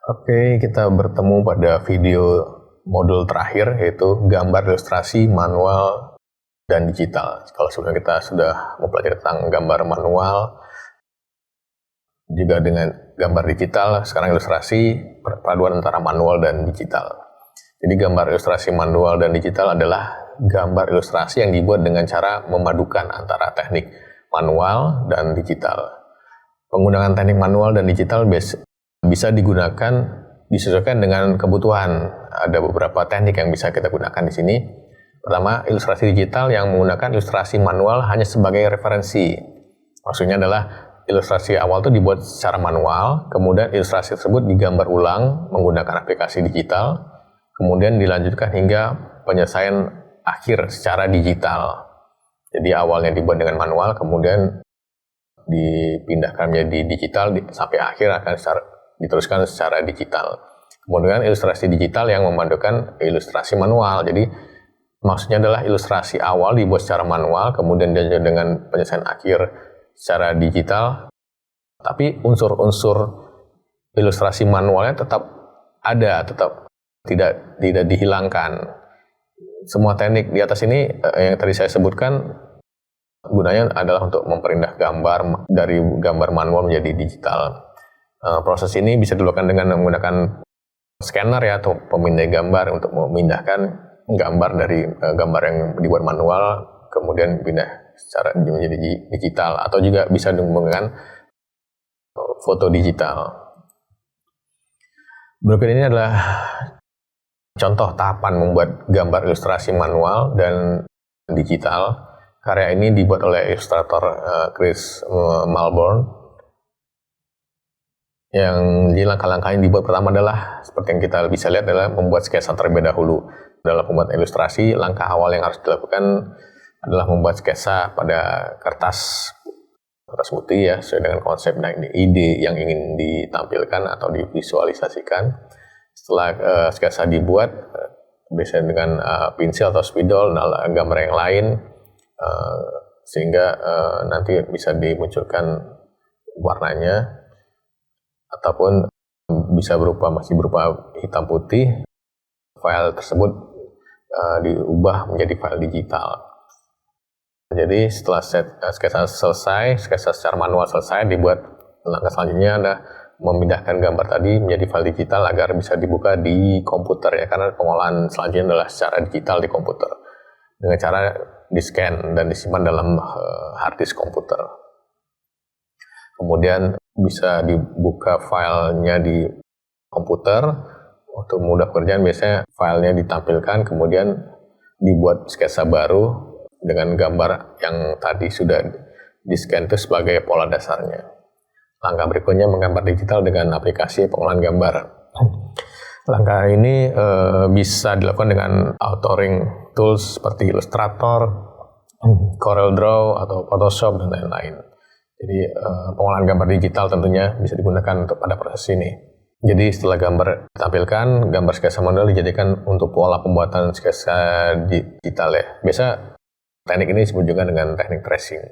Oke, kita bertemu pada video modul terakhir, yaitu gambar ilustrasi manual dan digital. Kalau sebelumnya kita sudah mempelajari tentang gambar manual, juga dengan gambar digital, sekarang ilustrasi perpaduan antara manual dan digital. Jadi gambar ilustrasi manual dan digital adalah gambar ilustrasi yang dibuat dengan cara memadukan antara teknik manual dan digital. Penggunaan teknik manual dan digital bisa digunakan disesuaikan dengan kebutuhan. Ada beberapa teknik yang bisa kita gunakan di sini. Pertama, ilustrasi digital yang menggunakan ilustrasi manual hanya sebagai referensi. Maksudnya adalah ilustrasi awal itu dibuat secara manual, kemudian ilustrasi tersebut digambar ulang menggunakan aplikasi digital, kemudian dilanjutkan hingga penyelesaian akhir secara digital. Jadi awalnya dibuat dengan manual, kemudian dipindahkan menjadi digital, sampai akhir akan diteruskan secara digital. Kemudian ilustrasi digital yang memadukan ilustrasi manual. Jadi maksudnya adalah ilustrasi awal dibuat secara manual, kemudian dilanjutkan dengan penyelesaian akhir secara digital. Tapi unsur-unsur ilustrasi manualnya tetap ada, tetap tidak dihilangkan. Semua teknik di atas ini yang tadi saya sebutkan gunanya adalah untuk memperindah gambar dari gambar manual menjadi digital. Proses ini bisa dilakukan dengan menggunakan scanner ya, atau pemindai gambar untuk memindahkan gambar dari gambar yang dibuat manual kemudian pindah secara menjadi digital, atau juga bisa menggunakan foto digital. Berikut ini adalah contoh tahapan membuat gambar ilustrasi manual dan digital. Karya ini dibuat oleh ilustrator Chris Malborn. Yang di langkah-langkah yang dibuat pertama adalah, seperti yang kita bisa lihat, adalah membuat sketsa terlebih dahulu. Dalam membuat ilustrasi, langkah awal yang harus dilakukan adalah membuat sketsa pada kertas putih ya, sesuai dengan konsep dan ide yang ingin ditampilkan atau divisualisasikan. Setelah sketsa dibuat, biasanya dengan pensil atau spidol, gambar yang lain, sehingga nanti bisa dimunculkan warnanya, ataupun masih berupa hitam putih. File tersebut diubah menjadi file digital. Jadi setelah sketsa selesai, sketsa secara manual selesai, dibuat langkah selanjutnya adalah memindahkan gambar tadi menjadi file digital agar bisa dibuka di komputer ya, karena pengolahan selanjutnya adalah secara digital di komputer dengan cara di-scan dan disimpan dalam hard disk komputer. Kemudian bisa dibuka filenya di komputer. Untuk mudah pekerjaan biasanya filenya ditampilkan, kemudian dibuat sketsa baru dengan gambar yang tadi sudah di-scan itu sebagai pola dasarnya. Langkah berikutnya menggambar digital dengan aplikasi pengolahan gambar. Langkah ini bisa dilakukan dengan authoring tools seperti Illustrator, CorelDRAW, atau Photoshop, dan lain-lain. Jadi pengolahan gambar digital tentunya bisa digunakan untuk pada proses ini. Jadi setelah gambar ditampilkan, gambar sketsa manual dijadikan untuk pola pembuatan sketsa digital ya. Biasa teknik ini disebut juga dengan teknik tracing.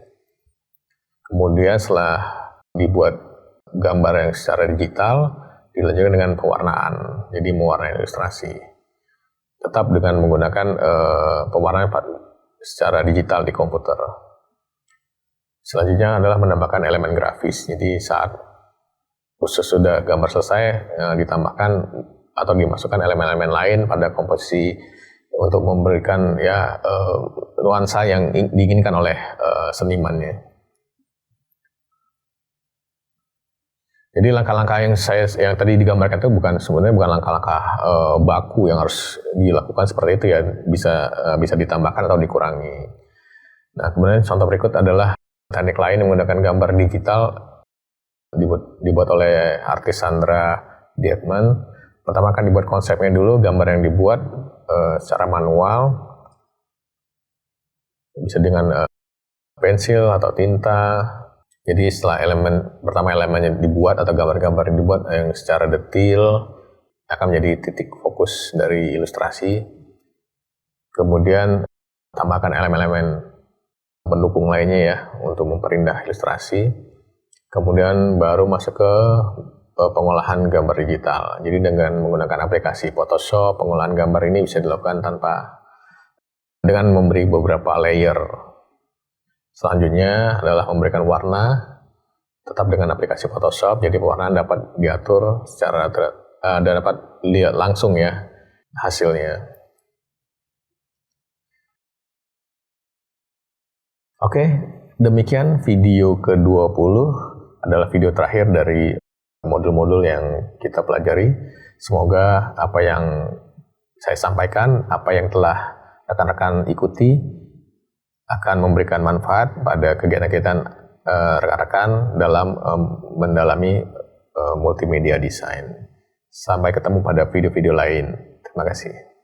Kemudian setelah dibuat gambar yang secara digital, dilanjutkan dengan pewarnaan. Jadi mewarnai ilustrasi. Tetap dengan menggunakan pewarnaan secara digital di komputer. Selanjutnya adalah menambahkan elemen grafis. Jadi saat sudah gambar selesai, ditambahkan atau dimasukkan elemen-elemen lain pada komposisi untuk memberikan nuansa yang diinginkan oleh senimannya. Jadi langkah-langkah yang tadi digambarkan itu sebenarnya bukan langkah-langkah baku yang harus dilakukan seperti itu ya, bisa ditambahkan atau dikurangi. Nah, kemudian contoh berikut adalah teknik lain yang menggunakan gambar digital dibuat oleh artis Sandra Dietman. Pertama akan dibuat konsepnya dulu, gambar yang dibuat secara manual, bisa dengan pensil atau tinta. Jadi setelah elemennya dibuat atau gambar-gambar yang dibuat yang secara detail, akan menjadi titik fokus dari ilustrasi. Kemudian tambahkan elemen-elemen pendukung lainnya ya untuk memperindah ilustrasi. Kemudian baru masuk ke pengolahan gambar digital. Jadi dengan menggunakan aplikasi Photoshop, pengolahan gambar ini bisa dilakukan dengan memberi beberapa layer. Selanjutnya adalah memberikan warna, tetap dengan aplikasi Photoshop, jadi pewarnaan dapat diatur dan dapat lihat langsung ya hasilnya. Oke, demikian video ke-20 adalah video terakhir dari modul-modul yang kita pelajari. Semoga apa yang saya sampaikan, apa yang telah rekan-rekan ikuti akan memberikan manfaat pada kegiatan-kegiatan rekan-rekan dalam mendalami multimedia design. Sampai ketemu pada video-video lain. Terima kasih.